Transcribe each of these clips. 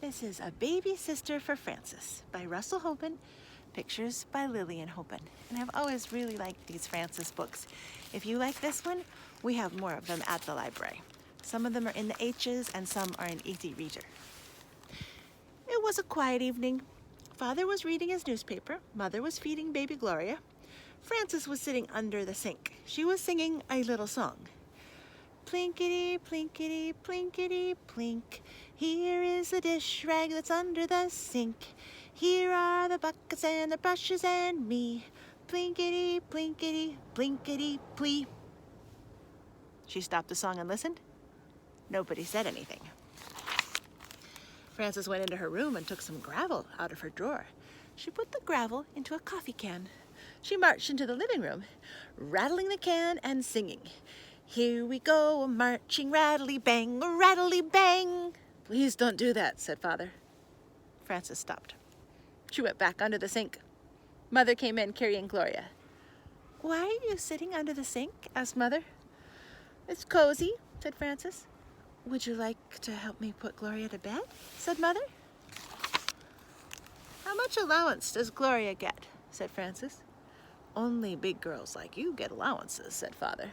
This is A Baby Sister for Frances by Russell Hoban, pictures by Lillian Hoban. And I've always really liked these Frances books. If you like this one, we have more of them at the library. Some of them are in the H's and some are in Easy Reader. It was a quiet evening. Father was reading his newspaper. Mother was feeding baby Gloria. Frances was sitting under the sink. She was singing a little song. Plinkety, plinkety, plinkety, plink. Here is the dish rag that's under the sink. Here are the buckets and the brushes and me. Plinkety, plinkety, blinkety, plee. She stopped the song and listened. Nobody said anything. Frances went into her room and took some gravel out of her drawer. She put the gravel into a coffee can. She marched into the living room, rattling the can and singing. Here we go, marching rattly-bang, rattly-bang. Please don't do that, said Father. Frances stopped. She went back under the sink. Mother came in carrying Gloria. Why are you sitting under the sink? Asked Mother. It's cozy, said Frances. Would you like to help me put Gloria to bed? Said Mother. How much allowance does Gloria get? Said Frances. Only big girls like you get allowances, said Father.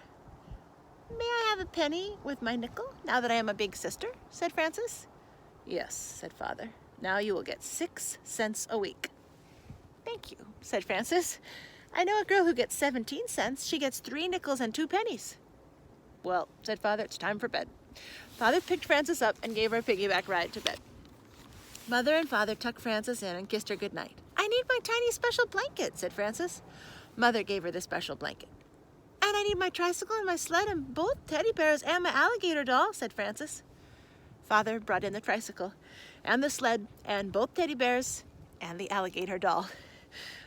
May I have a penny with my nickel now that I am a big sister? Said Frances. Yes, said Father. Now you will get 6 cents a week. Thank you, said Frances. I know a girl who gets 17 cents. She gets 3 nickels and 2 pennies. Well, said Father, it's time for bed. Father picked Frances up and gave her a piggyback ride to bed. Mother and Father tucked Frances in and kissed her goodnight. I need my tiny special blanket, said Frances. Mother gave her the special blanket. And I need my tricycle and my sled and both teddy bears and my alligator doll, said Frances. Father brought in the tricycle and the sled and both teddy bears and the alligator doll.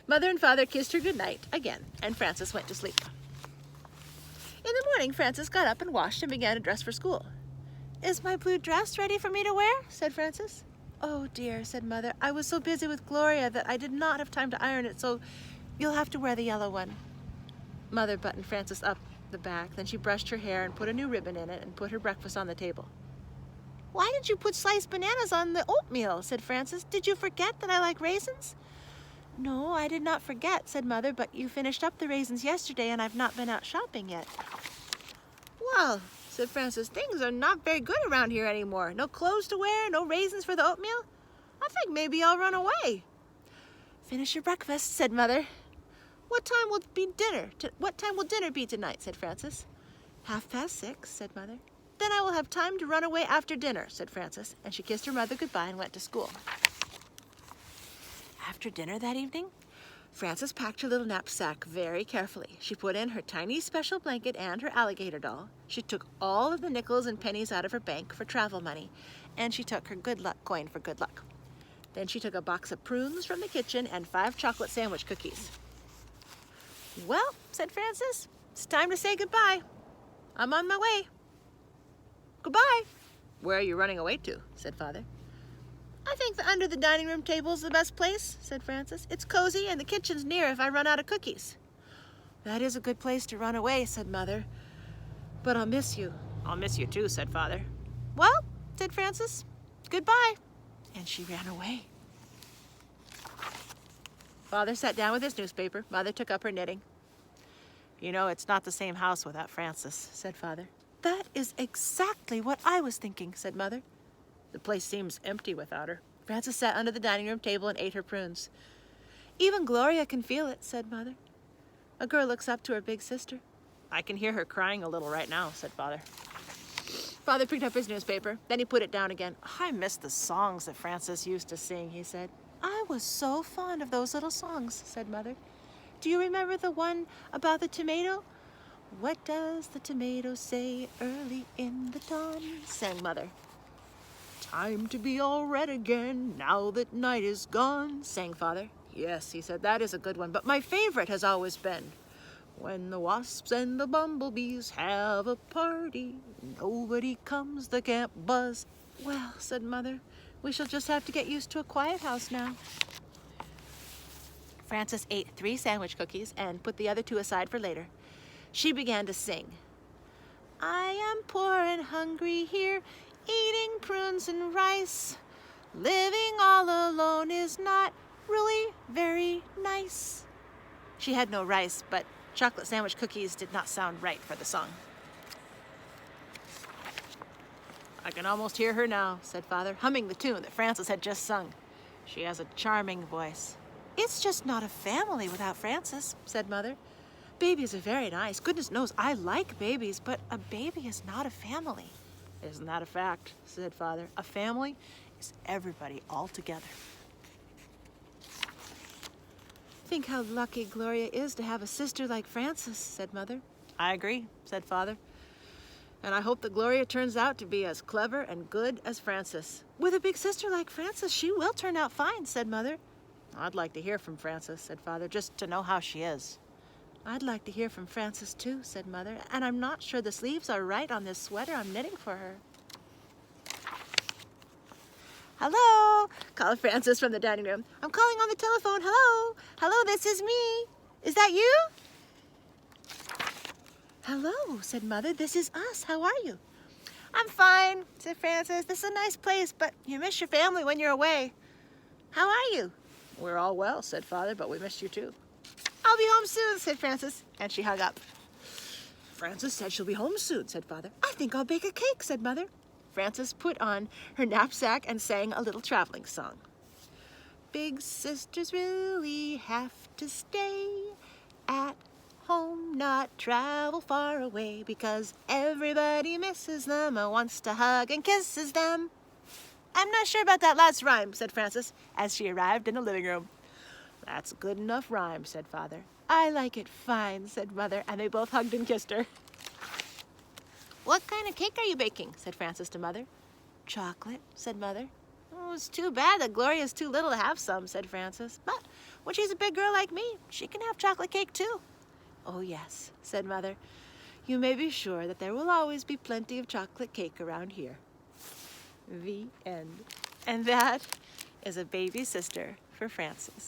Mother and Father kissed her goodnight again, and Frances went to sleep. In the morning, Frances got up and washed and began to dress for school. Is my blue dress ready for me to wear? Said Frances. Oh dear, said Mother. I was so busy with Gloria that I did not have time to iron it, so you'll have to wear the yellow one. Mother buttoned Frances up the back, then she brushed her hair and put a new ribbon in it and put her breakfast on the table. Why did you put sliced bananas on the oatmeal? Said Frances. Did you forget that I like raisins? No, I did not forget, said Mother, but you finished up the raisins yesterday and I've not been out shopping yet. Well, said Frances, things are not very good around here anymore. No clothes to wear, no raisins for the oatmeal. I think maybe I'll run away. Finish your breakfast, said Mother. What time will dinner be tonight? Said Frances. 6:30, said Mother. Then I will have time to run away after dinner, said Frances, and she kissed her mother goodbye and went to school. After dinner that evening, Frances packed her little knapsack very carefully. She put in her tiny special blanket and her alligator doll. She took all of the nickels and pennies out of her bank for travel money, and she took her good luck coin for good luck. Then she took a box of prunes from the kitchen and 5 chocolate sandwich cookies. Well, said Frances, it's time to say goodbye. I'm on my way. Goodbye. Where are you running away to? Said Father. I think that under the dining room table is the best place, said Frances. It's cozy and the kitchen's near if I run out of cookies. That is a good place to run away, said Mother. But I'll miss you. I'll miss you too, said Father. Well, said Frances, goodbye. And she ran away. Father sat down with his newspaper. Mother took up her knitting. You know, it's not the same house without Frances, said Father. That is exactly what I was thinking, said Mother. The place seems empty without her. Frances sat under the dining room table and ate her prunes. Even Gloria can feel it, said Mother. A girl looks up to her big sister. I can hear her crying a little right now, said Father. Father picked up his newspaper. Then he put it down again. I miss the songs that Frances used to sing, he said. I was so fond of those little songs, said Mother. Do you remember the one about the tomato? What does the tomato say early in the dawn? Sang Mother. Time to be all red again, now that night is gone, sang Father. Yes, he said, that is a good one, but my favorite has always been, when the wasps and the bumblebees have a party, nobody comes that can't buzz. Well, said Mother, we shall just have to get used to a quiet house now. Frances ate 3 sandwich cookies and put the other 2 aside for later. She began to sing. I am poor and hungry here, eating prunes and rice. Living all alone is not really very nice. She had no rice, but chocolate sandwich cookies did not sound right for the song. I can almost hear her now, said Father, humming the tune that Frances had just sung. She has a charming voice. It's just not a family without Frances, said Mother. Babies are very nice. Goodness knows I like babies, but a baby is not a family. Isn't that a fact, said Father. A family is everybody all together. Think how lucky Gloria is to have a sister like Frances, said Mother. I agree, said Father. And I hope that Gloria turns out to be as clever and good as Frances. With a big sister like Frances, she will turn out fine, said Mother. I'd like to hear from Frances, said Father, just to know how she is. I'd like to hear from Frances too, said Mother, and I'm not sure the sleeves are right on this sweater I'm knitting for her. Hello, called Frances from the dining room. I'm calling on the telephone. Hello, hello, this is me. Is that you? Hello, said Mother, this is us. How are you? I'm fine, said Frances. This is a nice place, but you miss your family when you're away. How are you? We're all well, said Father, but we missed you too. I'll be home soon, said Frances, and she hung up. Frances said she'll be home soon, said Father. I think I'll bake a cake, said Mother. Frances put on her knapsack and sang a little traveling song. Big sisters really have to stay at home, not travel far away, because everybody misses them and wants to hug and kisses them. I'm not sure about that last rhyme, said Frances, as she arrived in the living room. That's a good enough rhyme, said Father. I like it fine, said Mother, and they both hugged and kissed her. What kind of cake are you baking? Said Frances to Mother. Chocolate, said Mother. Oh, it's too bad that Gloria's too little to have some, said Frances. But when she's a big girl like me, she can have chocolate cake too. Oh, yes, said Mother. You may be sure that there will always be plenty of chocolate cake around here. The end. And that is a baby sister for Frances.